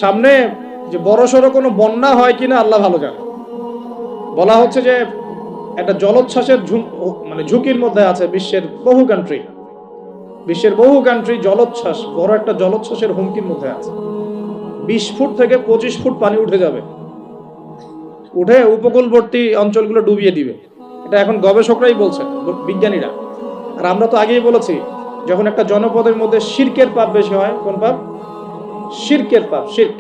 সামনে যে বড়সড় কোনো বন্যা হয় কিনা আল্লাহ ভালো জানে। বলা হচ্ছে যে একটা জলোচ্ছ্বাসের ঝুঁকির মধ্যে আছে বিশ্বের বহু কান্ট্রি জলোচ্ছ্বাস, বড় একটা জলোচ্ছ্বাসের হুমকির মধ্যে আছে। 20 ফুট থেকে 25 ফুট পানি উঠে যাবে, উঠে উপকূলবর্তী অঞ্চলগুলো ডুবিয়ে দিবে। এটা এখন গবেষকরাই বলছেন, বিজ্ঞানীরা। আর আমরা তো আগেই বলেছি, যখন একটা জনপদের মধ্যে শিরকের পাপ বেশি হয়, কোন পাপ? শিরকের পাপ। শিরক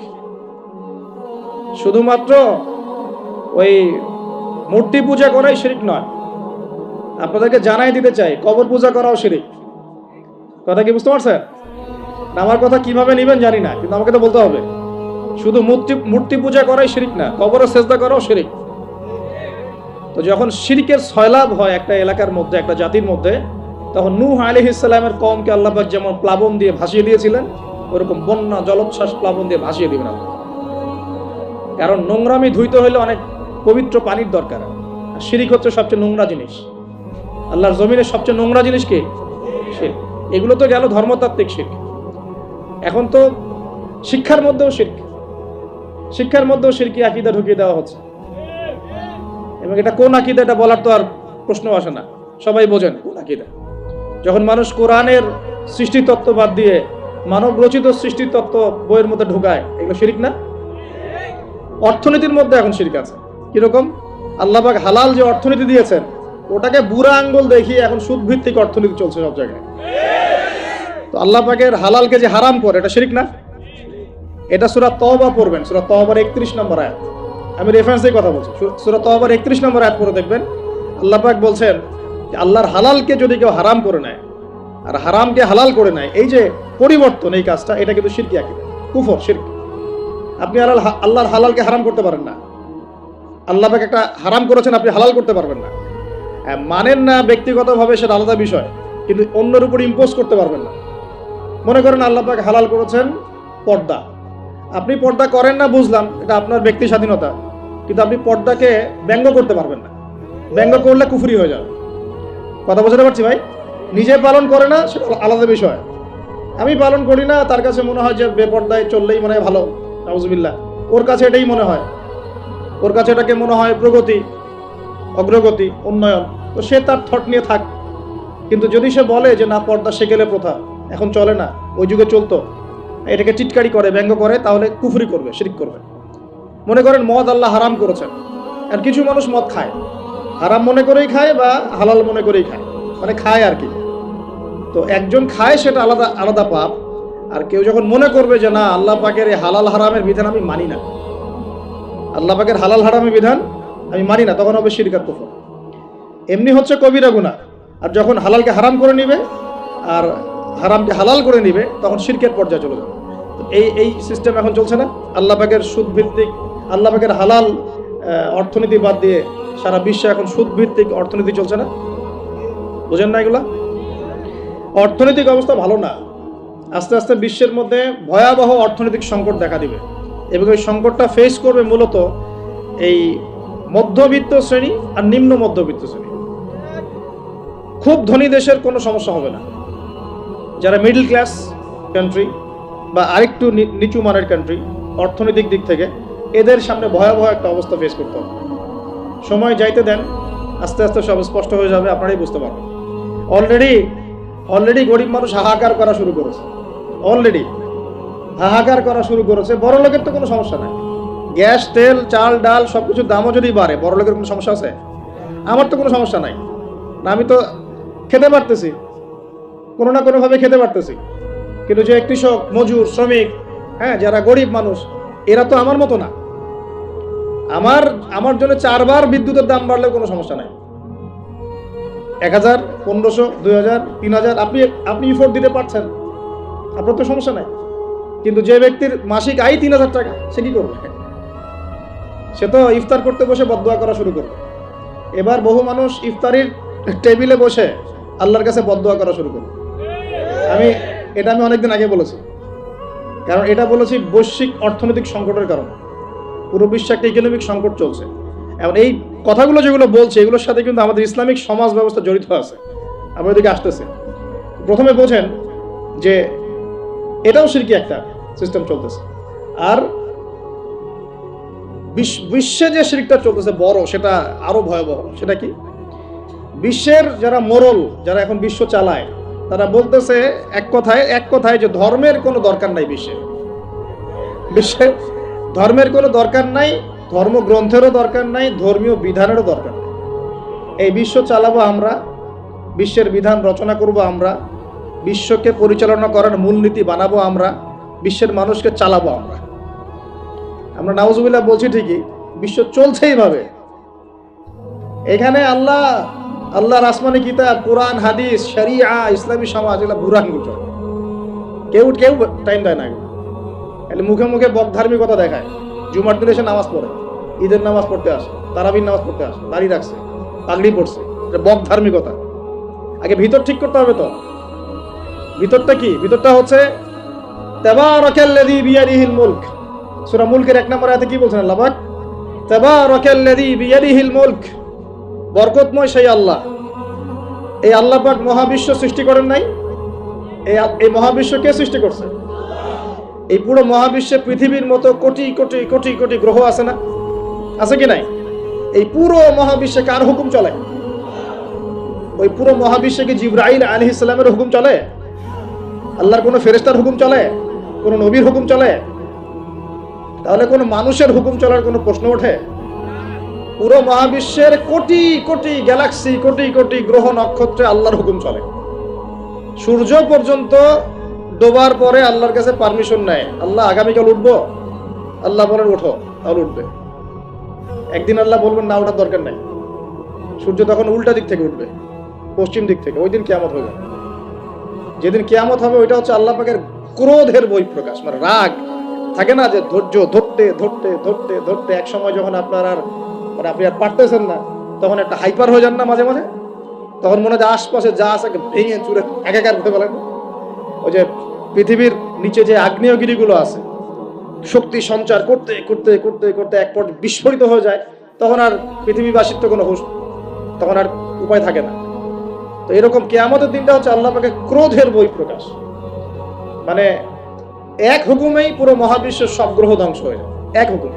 শুধুমাত্র ওই মূর্তি পূজা করাই শিরক নয়, আপনাদেরকে জানাই দিতে চাই, কবর পূজা করাও শিরক। কথা কি বুঝতে পারছেন? আমার কথা কিভাবে নেবেন জানি না, কিন্তু আমাকে তো বলতে হবে। শুধু মূর্তি পূজা করাই শিরক না, কবরে সেজদা করাও শিরক। তো যখন শিরকের সয়লাভ হয় একটা এলাকার মধ্যে, একটা জাতির মধ্যে, তখন নূহ আলাইহিস সালামের কওমকে আল্লাহ পাক যেমন প্লাবন দিয়ে ভাসিয়ে দিয়েছিলেন, ওরকম বন্যা জলোচ্ছ্বাস প্লাবন দিয়ে ভাসিয়ে দিবেন আল্লাহ। কারণ নোংরামি ধুইতে হলে অনেক পবিত্র পানির দরকার। আর শিরক হচ্ছে সবচেয়ে নোংরা জিনিস। আল্লাহর জমিনের সবচেয়ে নোংরা জিনিস কি? শিরক। এগুলো তো গেল ধর্মতাত্ত্বিক শিরক। এখন তো শিক্ষার মধ্যেও শিরকি আকীদা ঢুকিয়ে দেওয়া হচ্ছে। এবং এটা কোন আকীদা, এটা বলার তো আর প্রশ্ন আসে না, সবাই বোঝেন কোন আকীদা। যখন মানুষ কোরআনের সৃষ্টিতত্ত্ব বাদ দিয়ে মানব রচিত সৃষ্টিতত্ত্ব বইয়ের মধ্যে ঢুকায়, এগুলো শিরক না? অর্থনীতির মধ্যে এখন শিরক আছে। কিরকম? আল্লাহ পাক হালাল যে অর্থনীতি দিয়েছেন, ওটাকে বুড়া আঙ্গুল দেখিয়ে এখন সুদ ভিত্তিক অর্থনীতি চলছে সব জায়গায়। তো আল্লাহ পাকের হালালকে যে হারাম করে, এটা শিরক না? এটা সূরা তওবা পড়বেন, সূরা তওবার 31 নম্বর আয়াত। আমি রেফারেন্স দিয়ে কথা বলছি। সূরা তওবার 31 নম্বর আয়াত পড়ে দেখবেন, আল্লাহ পাক বলছেন যে আল্লাহর হালালকে যদি কেউ হারাম করে নেয় আর হারামকে হালাল করে নেয়, এই যে পরিবর্তন, এই কাজটা, এটা কিন্তু শিরকি আকীদা, কুফর, শিরক। আপনি আল্লাহর হালালকে হারাম করতে পারেন না। আল্লাহ পাক একটা হারাম করেছেন, আপনি হালাল করতে পারবেন না। মানেন না ব্যক্তিগতভাবে, সেটা আলাদা বিষয়, কিন্তু অন্যের উপর ইম্পোজ করতে পারবেন না। মনে করেন আল্লাহ পাক হালাল করেছেন পর্দা, আপনি পর্দা করেন না, বুঝলাম, এটা আপনার ব্যক্তি স্বাধীনতা, কিন্তু আপনি পর্দাকে ব্যঙ্গ করতে পারবেন না। ব্যঙ্গ করলে কুফরি হয়ে যাবে। কথা বোঝাতে পারছি ভাই? নিজে পালন করে না, সেটা আলাদা বিষয়। আমি পালন করি না, তার কাছে মনে হয় যে বেপর্দায় চললেই মনে হয় ভালো, নাউজুবিল্লাহ। ওর কাছে এটাই মনে হয়, ওর কাছে এটাকে মনে হয় প্রগতি, অগ্রগতি, উন্নয়ন। তো সে তার থট নিয়ে থাক। কিন্তু যদি সে বলে যে না, পর্দা সেকেলে প্রথা, এখন চলে না, ওই যুগে চলতো, এটাকে টিটকারি করে, ব্যঙ্গ করে, তাহলে কুফরি করবে, শিরক করবে। মনে করেন মদ আল্লাহ হারাম করেছেন, আর কিছু মানুষ মদ খায়, হারাম মনে করেই খায় বা হালাল মনে করেই খায়, মানে খায় আর কি। তো একজন খায়, সেটা আলাদা আলাদা পাপ। আর কেউ যখন মনে করবে যে না, আল্লাহ পাকের এই হালাল হারামের বিধান আমি মানি না, আল্লাহ পাকের হালাল হারামের বিধান আমি মানি না, তখন হবে শিরক আর কুফর। এমনি হচ্ছে কবিরা গুনাহ। আর যখন হালালকে হারাম করে নিবে আর হারামকে হালাল করে নিবে, তখন শিরকের পর্যায়ে চলে যাবে। এই সিস্টেম এখন চলছে না? আল্লাহ পাকের সুদ ভিত্তিক, আল্লাহ পাকের হালাল অর্থনীতি বাদ দিয়ে সারা বিশ্বে এখন সুদ ভিত্তিক অর্থনীতি চলছে না? বুঝেন না এগুলা? অর্থনৈতিক অবস্থা ভালো না। আস্তে আস্তে বিশ্বের মধ্যে ভয়াবহ অর্থনৈতিক সংকট দেখা দিবে, এবং এই সংকটটা ফেস করবে মূলত এই মধ্যবিত্ত শ্রেণী আর নিম্ন মধ্যবিত্ত শ্রেণী। খুব ধনী দেশের কোনো সমস্যা হবে না, যারা মিডল ক্লাস কান্ট্রি বা আরেকটু নিচু মানের কান্ট্রি অর্থনৈতিক দিক থেকে, এদের সামনে ভয়াবহ একটা অবস্থা ফেস করতে হবে। সময় যাইতে দেন, আস্তে আস্তে সব স্পষ্ট হয়ে যাবে, আপনারাই বুঝতে পারবেন। অলরেডি গরিব মানুষ হাহাকার করা শুরু করেছে, বড় লোকের তো কোনো সমস্যা নাই। গ্যাস, তেল, চাল, ডাল সবকিছুর দামও যদি বাড়ে, বড় লোকের কোনো সমস্যা আছে? আমার তো কোনো সমস্যা নাই, আমি তো খেতে পারতেছি, কোনো না কোনোভাবে খেতে পারতেছি। কিন্তু যে কৃষক, মজুর, শ্রমিক, যারা গরিব মানুষ, এরা তো আমার মতো না। আমার জন্য 4 বার বিদ্যুতের দাম বাড়লেও কোনো সমস্যা নাই। 1000, 1500, 2000, 3000 আপনি ইফোর্ট দিতে পারছেন, আপনার তো সমস্যা নাই। কিন্তু যে ব্যক্তির মাসিক আয় 3000 টাকা, সে কি করবে? সে তো ইফতার করতে বসে বদদোয়া করা শুরু করবে। এবার বহু মানুষ ইফতারির টেবিলে বসে আল্লাহর কাছে বদদোয়া করা শুরু করবে। এটা আমি অনেকদিন আগে বলেছি, কারণ এটা বলেছি বৈশ্বিক অর্থনৈতিক সংকটের কারণে। পুরো বিশ্বে একটা ইকোনমিক সংকট চলছে। এখন এই কথাগুলো যেগুলো বলছে, এগুলোর সাথে কিন্তু আমাদের ইসলামিক সমাজ ব্যবস্থা জড়িত আছে। আমরা এদিকে আসতেছে, প্রথমে বোঝেন যে এটাও শিরকি একটা সিস্টেম চলতেছে। আর বিশ্বে যে শিরকটা চলতেছে বড়, সেটা আরো ভয়াবহ। সেটা কি? বিশ্বের যারা মোরল, যারা এখন বিশ্ব চালায়, তারা বলতেছে এক কথায় যে ধর্মের কোনো দরকার নাই বিশ্বে ধর্মের কোনো দরকার নাই, ধর্মগ্রন্থেরও দরকার নাই, ধর্মীয় বিধানেরও দরকার নেই। এই বিশ্ব চালাবো আমরা, বিশ্বের বিধান রচনা করব আমরা, বিশ্বকে পরিচালনা করার মূলনীতি বানাবো আমরা, বিশ্বের মানুষকে চালাবো আমরা। নাউজুবিল্লাহ বলছি ঠিকই, বিশ্ব চলছে এইভাবে। এখানে আল্লাহর আসমানি কিতাব, কোরআন, হাদিস, শরিয়া, ইসলামী সমাজ, এগুলো বুরান গুজব। কেউ টাইম দেয় না। এগুলো মুখে মুখে বকধার্মিকতা দেখায়। জুমার দিনে এসে নামাজ পড়ে, ঈদের নামাজ পড়তে আসে, তারাবির নামাজ পড়তে আসে, দাড়ি রাখছে, পাগড়ি পড়ছে, এটা বকধার্মিকতা। আগে ভিতর ঠিক করতে হবে। তো ভিতরটা কি? ভিতরটা হচ্ছে তাবারাকাল্লাযী বিয়াদিহিল মুলক। সূরা মুলকের 1 নম্বর আয়াতে কি বলছেন আল্লাহ পাক? তাবারাকাল্লাযী বিয়াদিহিল মুলক, বরকতময় সেই আল্লাহ। এই আল্লাহ পাক মহাবিশ্ব সৃষ্টি করেন নাই? এই মহাবিশ্ব কে সৃষ্টি করছে? এই পুরো মহাবিশ্বে পৃথিবীর মতো কোটি কোটি কোটি কোটি গ্রহ আছে না? আছে কি নাই? এই পুরো মহাবিশ্বে কার হুকুম চলে? ওই পুরো মহাবিশ্বে কি জিবরাইল আলাইহিস সালামের হুকুম চলে? আল্লাহর কোনো ফেরেশতার হুকুম চলে? কোনো নবীর হুকুম চলে? তাহলে কোনো মানুষের হুকুম চলার কোনো প্রশ্ন ওঠে? পুরো মহাবিশ্বের কোটি কোটি গ্যালাক্সি, কোটি কোটি গ্রহ নক্ষত্রে আল্লাহর হুকুম চলে। সূর্য পর্যন্ত ডোবার পরে আল্লাহর কাছে পারমিশন নেয়, আল্লাহ আগামীকাল উঠবো, আল্লাহ বলেন ওঠো, তাহলে উঠবে। একদিন আল্লাহ বলবেন না, ওঠার দরকার নাই। সূর্য তখন উল্টা দিক থেকে উঠবে, পশ্চিম দিক থেকে। ওই দিন কিয়ামত হবে। যেদিন কিয়ামত হবে ওইটা হচ্ছে আল্লাহ পাকের ক্রোধের বহিঃপ্রকাশ। মানে রাগ থাকে না, যে ধৈর্য ধরতে ধরতে ধরতে ধরতে এক সময় যখন আপনি আর পারতেছেন না, তখন একটা হাইপার হয়ে যান না মাঝে মাঝে। তখন মনে হয় আশপাশে যা আছে ভেঙে চুরে একাকার করতে পারেন। ওই যে পৃথিবীর নিচে যে আগ্নেয়গিরিগুলো আছে, শক্তি সঞ্চার করতে করতে করতে করতে এক পর্যায়ে বিস্ফোরিত হয়ে যায়, তখন আর পৃথিবীবাসীর তো কোনো হুঁশ, তখন আর উপায় থাকে না। তো এরকম কিয়ামতের দিনটা হচ্ছে আল্লাহ পাকের ক্রোধের বহিঃপ্রকাশ। মানে এক হুকুমেই পুরো মহাবিশ্বের সব গ্রহ ধ্বংস হয়ে যায়, এক হুকুম।